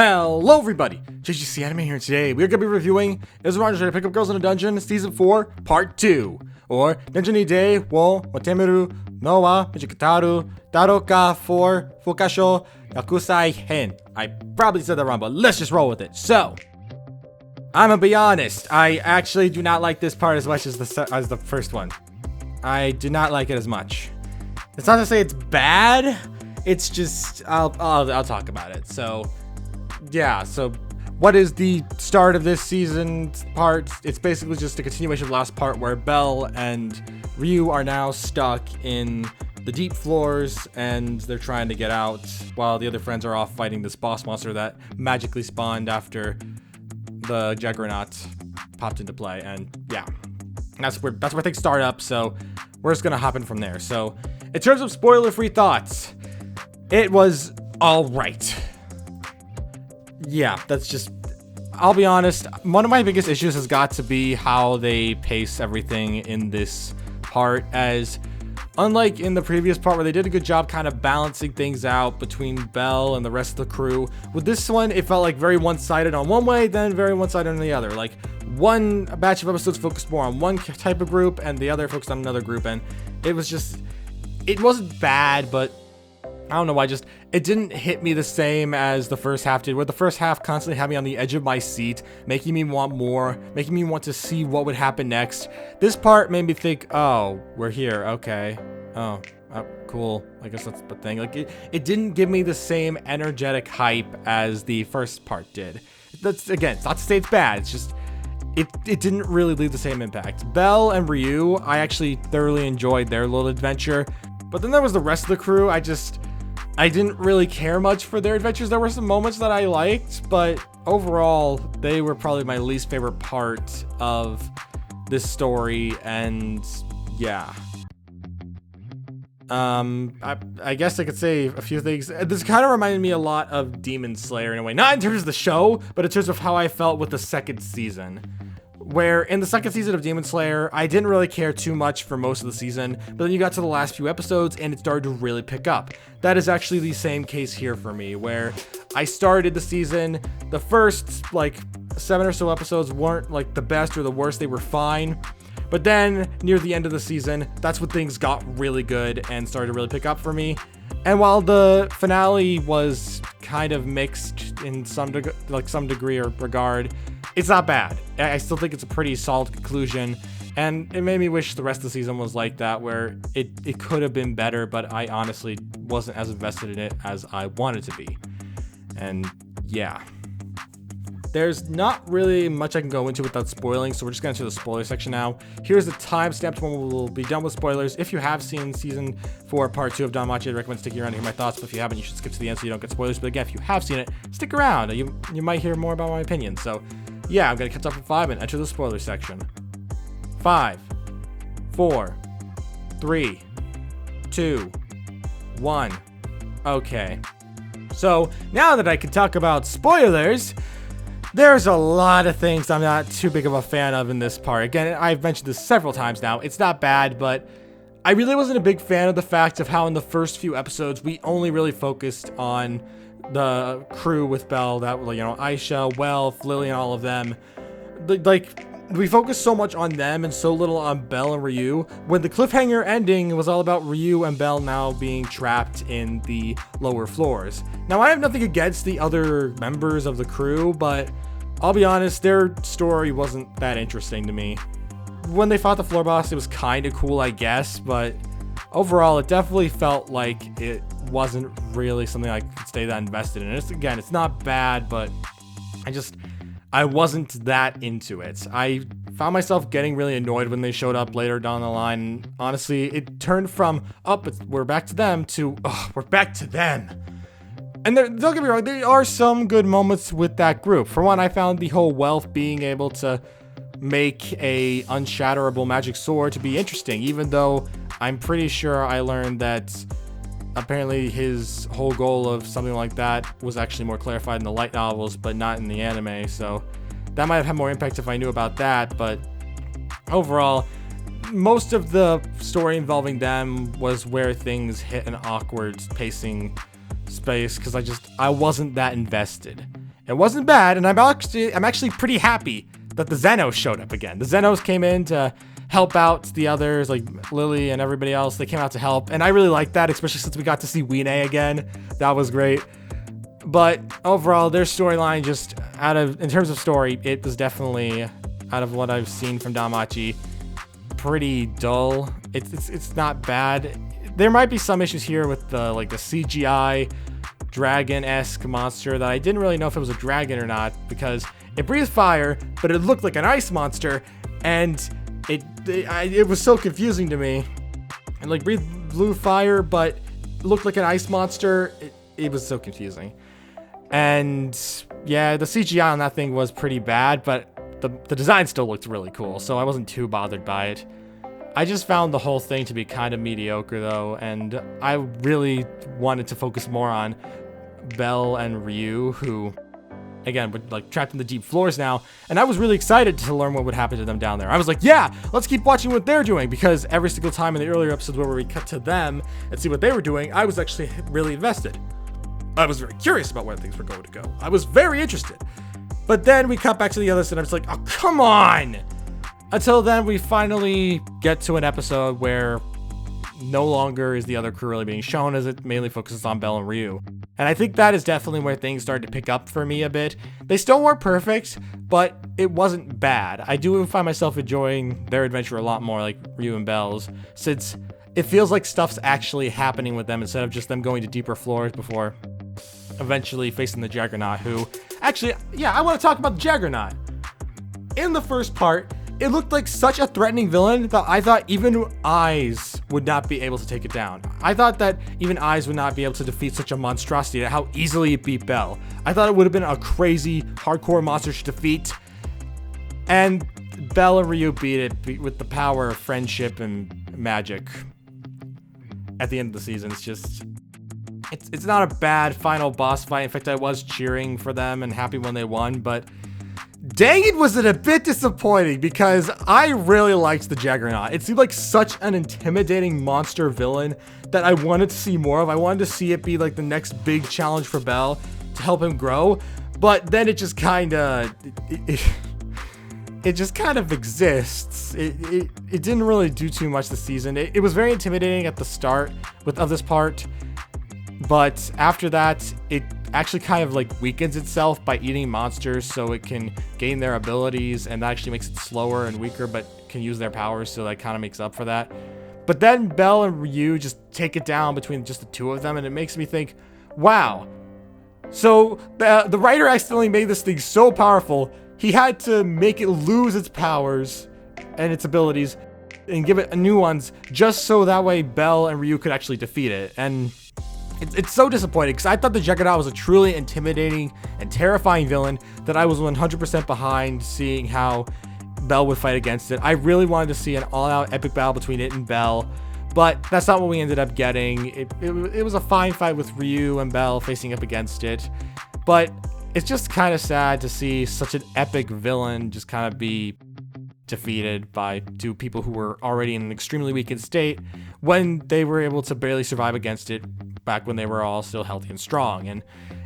Hello everybody, JGC Anime here. Today we're going to be reviewing Izuranger to Pick Up Girls in a Dungeon Season 4 Part 2, or Dungeon ni de wo Motemeru no wa Mijikataru Daroka for Fukasho Yakusai Hen. I probably said that wrong, but let's just roll with it. So, I'm gonna be honest, I actually do not like this part as much as the first one. I do not like it as much. It's not to say it's bad, it's just, I'll talk about it. So, yeah, so what is the start of this season part? It's basically just a continuation of the last part where Belle and Ryu are now stuck in the deep floors and they're trying to get out while the other friends are off fighting this boss monster that magically spawned after the Juggernaut popped into play. And yeah, that's where things start up, so we're just gonna hop in from there. So in terms of spoiler-free thoughts, it was all right. Yeah, that's just, I'll be honest, one of my biggest issues has got to be how they pace everything in this part, as unlike in the previous part where they did a good job kind of balancing things out between Belle and the rest of the crew, with this one it felt like very one-sided on one way, then very one-sided on the other. Like one batch of episodes focused more on one type of group and the other focused on another group, and it was just, it wasn't bad, but I don't know why, just it didn't hit me the same as the first half did, where the first half constantly had me on the edge of my seat, making me want more, making me want to see what would happen next. This part made me think, oh, we're here, okay. Oh, cool. I guess that's the thing. Like, it didn't give me the same energetic hype as the first part did. That's, again, it's not to say it's bad, it's just, it didn't really leave the same impact. Belle and Ryu, I actually thoroughly enjoyed their little adventure, but then there was the rest of the crew. I didn't really care much for their adventures. There were some moments that I liked, but overall, they were probably my least favorite part of this story, and yeah. I guess I could say a few things. This kind of reminded me a lot of Demon Slayer in a way. Not in terms of the show, but in terms of how I felt with the second season. Where in the second season of Demon Slayer, I didn't really care too much for most of the season, but then you got to the last few episodes and it started to really pick up. That is actually the same case here for me, where I started the season, the first like 7 or so episodes weren't like the best or the worst, they were fine. But then near the end of the season, that's when things got really good and started to really pick up for me. And while the finale was kind of mixed in some degree or regard, it's not bad. I still think it's a pretty solid conclusion, and it made me wish the rest of the season was like that, where it could have been better, but I honestly wasn't as invested in it as I wanted to be. And yeah. There's not really much I can go into without spoiling, so we're just going to the spoiler section now. Here's the timestamp when we'll be done with spoilers. If you have seen Season 4, Part 2 of Danmachi, I'd recommend sticking around to hear my thoughts, but if you haven't, you should skip to the end so you don't get spoilers. But again, if you have seen it, stick around. You might hear more about my opinion. So yeah, I'm going to catch up in 5 and enter the spoiler section. 5, 4, 3, 2, 1. Okay. So now that I can talk about spoilers, there's a lot of things I'm not too big of a fan of in this part. Again, I've mentioned this several times now. It's not bad, but I really wasn't a big fan of the fact of how in the first few episodes, we only really focused on the crew with Belle, that, you know, Aisha, Welf, Lily, and all of them. Like, we focused so much on them and so little on Belle and Ryu, when the cliffhanger ending was all about Ryu and Belle now being trapped in the lower floors. Now, I have nothing against the other members of the crew, but I'll be honest, their story wasn't that interesting to me. When they fought the floor boss, it was kind of cool, I guess, but overall, it definitely felt like it wasn't really something I could stay that invested in. Again, it's not bad, but I wasn't that into it. I found myself getting really annoyed when they showed up later down the line. Honestly, it turned from, we're back to them, to, we're back to them. And don't get me wrong, there are some good moments with that group. For one, I found the whole Welf being able to make a unshatterable magic sword to be interesting, even though I'm pretty sure I learned that apparently his whole goal of something like that was actually more clarified in the light novels, but not in the anime, so that might have had more impact if I knew about that. But overall, most of the story involving them was where things hit an awkward pacing space, because I wasn't that invested. It wasn't bad, and I'm actually pretty happy that the Zenos showed up again. The Zenos came in to help out the others, like Lily and everybody else. They came out to help, and I really liked that, especially since we got to see Wine again. That was great. But overall, their storyline, just in terms of story, it was definitely, out of what I've seen from Danmachi, pretty dull. It's not bad. There might be some issues here with the CGI dragon-esque monster that I didn't really know if it was a dragon or not, because it breathed fire, but it looked like an ice monster, and it was so confusing to me. And like breathed blue fire, but looked like an ice monster. It was so confusing. And yeah, the CGI on that thing was pretty bad, but the design still looked really cool, so I wasn't too bothered by it. I just found the whole thing to be kind of mediocre though, and I really wanted to focus more on Belle and Ryu, who again were like trapped in the deep floors now, and I was really excited to learn what would happen to them down there. I was like, yeah, let's keep watching what they're doing, because every single time in the earlier episodes where we cut to them and see what they were doing, I was actually really invested. I was very curious about where things were going to go. I was very interested. But then we cut back to the others, and I was like, oh, come on! Until then, we finally get to an episode where no longer is the other crew really being shown, as it mainly focuses on Belle and Ryu. And I think that is definitely where things started to pick up for me a bit. They still weren't perfect, but it wasn't bad. I do find myself enjoying their adventure a lot more, like Ryu and Belle's, since it feels like stuff's actually happening with them instead of just them going to deeper floors before eventually facing the Juggernaut, who... Actually, yeah, I want to talk about the Juggernaut. In the first part, it looked like such a threatening villain that I thought even Eyes would not be able to take it down. I thought that even Eyes would not be able to defeat such a monstrosity, how easily it beat Belle. I thought it would have been a crazy, hardcore monster to defeat. And Belle and Ryu beat it with the power of friendship and magic. At the end of the season, it's not a bad final boss fight. In fact, I was cheering for them and happy when they won, but dang it, was it a bit disappointing, because I really liked the Juggernaut. It seemed like such an intimidating monster villain that I wanted to see more of. I wanted to see it be like the next big challenge for Belle to help him grow, but then it just kind of... It just kind of exists. It didn't really do too much this season. It was very intimidating at the start of this part, but after that, it actually kind of like weakens itself by eating monsters so it can gain their abilities, and that actually makes it slower and weaker, but can use their powers, so that kind of makes up for that. But then Belle and Ryu just take it down between just the two of them, and it makes me think, wow. So the writer accidentally made this thing so powerful, he had to make it lose its powers and its abilities and give it new ones just so that way Belle and Ryu could actually defeat it. And it's so disappointing, because I thought the Juggernaut was a truly intimidating and terrifying villain that I was 100% behind seeing how Belle would fight against it. I really wanted to see an all-out epic battle between it and Belle, but that's not what we ended up getting. It was a fine fight with Ryu and Belle facing up against it, but it's just kind of sad to see such an epic villain just kind of be defeated by two people who were already in an extremely weakened state when they were able to barely survive against it back when they were all still healthy and strong. And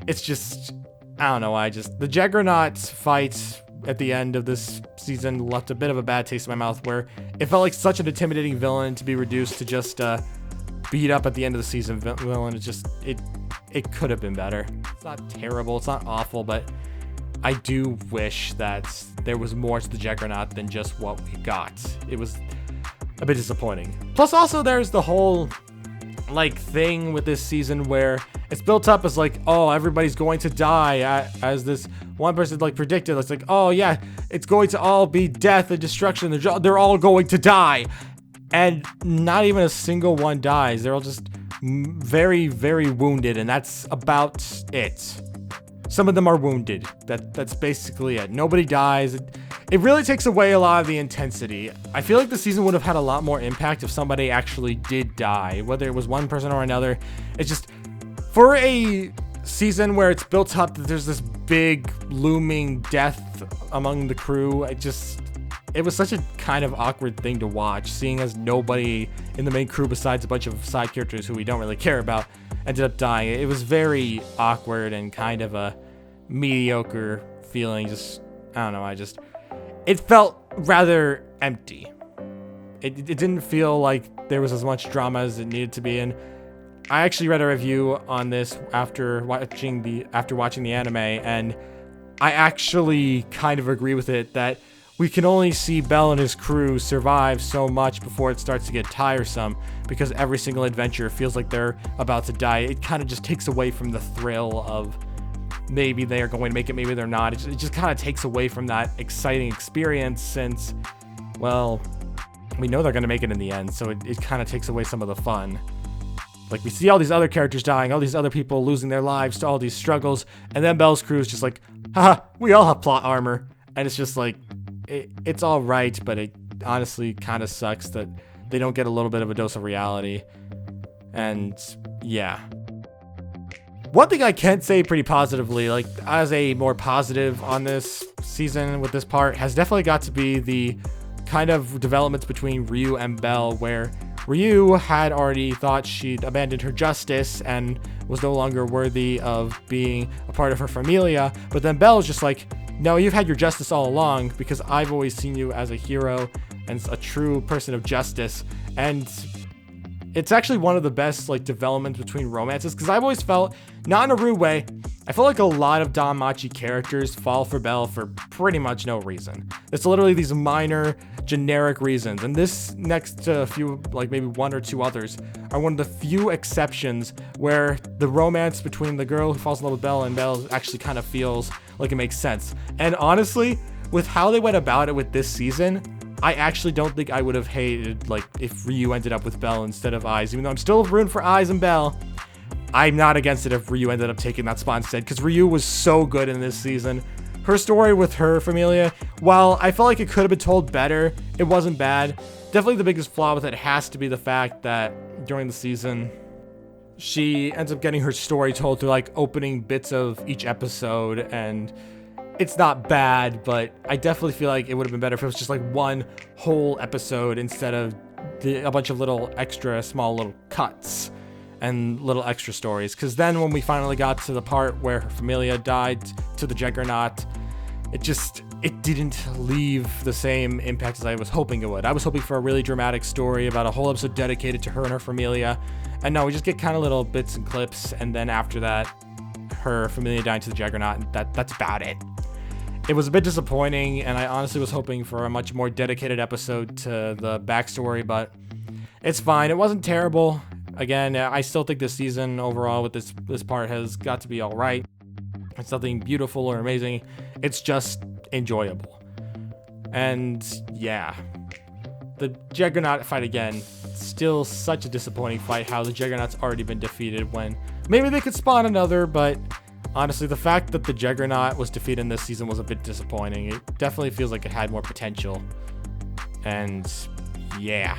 it's just, I don't know, the Juggernaut fight at the end of this season left a bit of a bad taste in my mouth, where it felt like such an intimidating villain to be reduced to just beat up at the end of the season villain. It could have been better. It's not terrible, it's not awful, but I do wish that there was more to the Juggernaut than just what we got. It was a bit disappointing. Plus also there's the whole like thing with this season where it's built up as like, oh, everybody's going to die, as this one person like predicted. It's like, oh yeah, it's going to all be death and destruction. They're all going to die. And not even a single one dies. They're all just very, very wounded, and that's about it. Some of them are wounded. That's basically it. Nobody dies. It really takes away a lot of the intensity. I feel like the season would have had a lot more impact if somebody actually did die, whether it was one person or another. It's just, for a season where it's built up that there's this big looming death among the crew, it was such a kind of awkward thing to watch, seeing as nobody in the main crew besides a bunch of side characters who we don't really care about ended up dying. It was very awkward and kind of a mediocre feeling. I don't know, it felt rather empty. It didn't feel like there was as much drama as it needed to be. And I actually read a review on this after watching the anime, and I actually kind of agree with it that we can only see Bell and his crew survive so much before it starts to get tiresome, because every single adventure feels like they're about to die. It kind of just takes away from the thrill of maybe they are going to make it, maybe they're not. It just kind of takes away from that exciting experience, since, well, we know they're going to make it in the end, so it kind of takes away some of the fun. Like, we see all these other characters dying, all these other people losing their lives to all these struggles, and then Bell's crew is just like, haha, we all have plot armor. And it's just like, it's all right, but it honestly kind of sucks that they don't get a little bit of a dose of reality. And yeah. One thing I can say pretty positively, like as a more positive on this season with this part, has definitely got to be the kind of developments between Ryu and Bell, where Ryu had already thought she'd abandoned her justice and was no longer worthy of being a part of her familia, but then Bell's just like, no, you've had your justice all along, because I've always seen you as a hero and a true person of justice. And it's actually one of the best like developments between romances, because I've always felt, not in a rude way, I feel like a lot of Danmachi characters fall for Bell for pretty much no reason. It's literally these minor, generic reasons. And this, next to a few, like maybe one or two others, are one of the few exceptions where the romance between the girl who falls in love with Bell and Bell actually kind of feels like it makes sense. And honestly, with how they went about it with this season, I actually don't think I would have hated like if Ryu ended up with Bell instead of Eyes. Even though I'm still rooting for Eyes and Bell, I'm not against it if Ryu ended up taking that spot instead, because Ryu was so good in this season. Her story with her familia, while I felt like it could have been told better, it wasn't bad. Definitely the biggest flaw with it has to be the fact that during the season, she ends up getting her story told through like opening bits of each episode, and it's not bad, but I definitely feel like it would have been better if it was just like one whole episode instead of a bunch of little extra small little cuts and little extra stories. Because then when we finally got to the part where her familia died to the Juggernaut, it didn't leave the same impact as I was hoping it would. I was hoping for a really dramatic story about a whole episode dedicated to her and her familia, and no, we just get kind of little bits and clips, and then after that, her familia dying to the Juggernaut, and that's about it. It was a bit disappointing, and I honestly was hoping for a much more dedicated episode to the backstory, but it's fine. It wasn't terrible. Again, I still think this season overall with this part has got to be all right. It's nothing beautiful or amazing. It's just enjoyable. And yeah, the Juggernaut fight again, still such a disappointing fight. How the Juggernaut's already been defeated when maybe they could spawn another, but honestly, the fact that the Juggernaut was defeated in this season was a bit disappointing. It definitely feels like it had more potential. And yeah.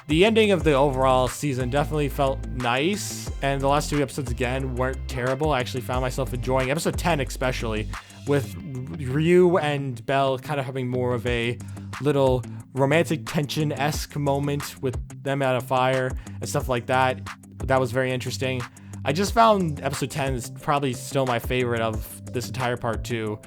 The ending of the overall season definitely felt nice, and the last two episodes again weren't terrible. I actually found myself enjoying episode 10 especially, with Ryu and Bell kind of having more of a little romantic tension-esque moment with them at a fire and stuff like that. That was very interesting. I just found episode 10 is probably still my favorite of this entire part 2,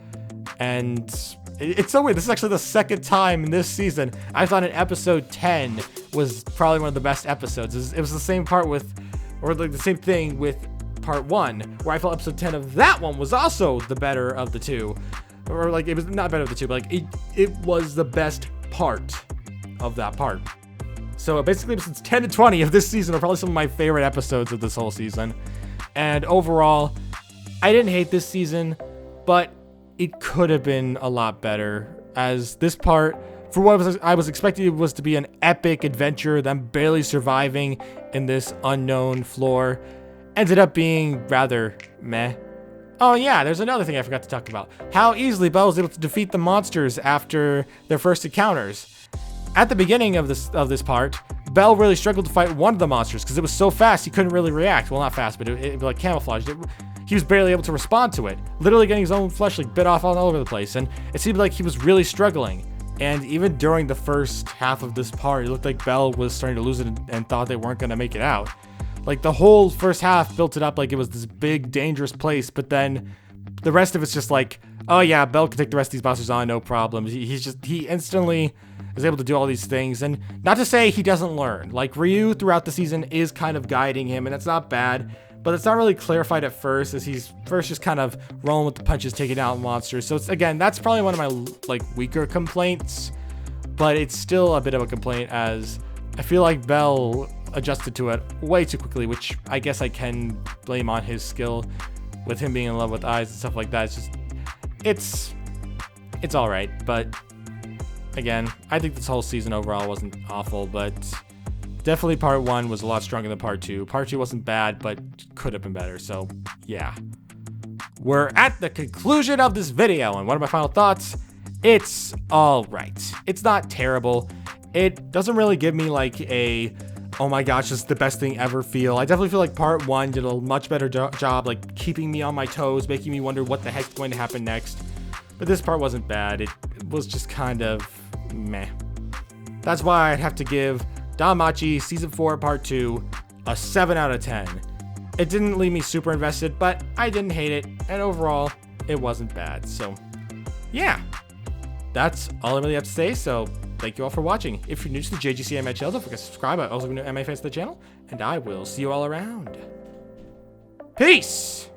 and it's so weird. This is actually the second time in this season I thought an episode 10 was probably one of the best episodes. It was the same part with, or like the same thing with part 1, where I felt episode 10 of that one was also the better of the two. Or like, it was not better of the two, but like it was the best part of that part. So basically episodes 10 to 20 of this season are probably some of my favorite episodes of this whole season. And overall, I didn't hate this season, but it could have been a lot better, as this part, for what I was expecting, it was to be an epic adventure, them barely surviving in this unknown floor, ended up being rather meh. Oh yeah, there's another thing I forgot to talk about. How easily Bell was able to defeat the monsters after their first encounters. At the beginning of this part, Bell really struggled to fight one of the monsters because it was so fast he couldn't really react. Well, not fast, but it like camouflaged. He was barely able to respond to it, literally getting his own flesh like bit off all over the place, and it seemed like he was really struggling. And even during the first half of this part, it looked like Bell was starting to lose it and thought they weren't going to make it out. Like the whole first half built it up like it was this big dangerous place, but then The rest of it's just like, oh yeah, Bell can take the rest of these monsters on, no problems. He instantly is able to do all these things. And not to say he doesn't learn. Like, Ryu throughout the season is kind of guiding him, and that's not bad. But it's not really clarified at first, as he's first just kind of rolling with the punches, taking out monsters. So it's, again, that's probably one of my like weaker complaints. But it's still a bit of a complaint, as I feel like Bell adjusted to it way too quickly, which I guess I can blame on his skill with him being in love with eyes and stuff like that. It's just, it's all right. But again, I think this whole season overall wasn't awful, but definitely part 1 was a lot stronger than part 2. Part 2 wasn't bad, but could have been better. So yeah, we're at the conclusion of this video, and one of my final thoughts, it's all right. It's not terrible. It doesn't really give me like a, oh my gosh, this is the best thing ever feel. I definitely feel like part 1 did a much better job, like keeping me on my toes, making me wonder what the heck's going to happen next. But this part wasn't bad. It was just kind of meh. That's why I'd have to give Danmachi Season 4 Part 2 a 7 out of 10. It didn't leave me super invested, but I didn't hate it, and overall, it wasn't bad. So yeah, that's all I really have to say. So thank you all for watching. If you're new to the JGC Anime channel, don't forget to subscribe. I also have new anime fans to the channel, and I will see you all around. Peace!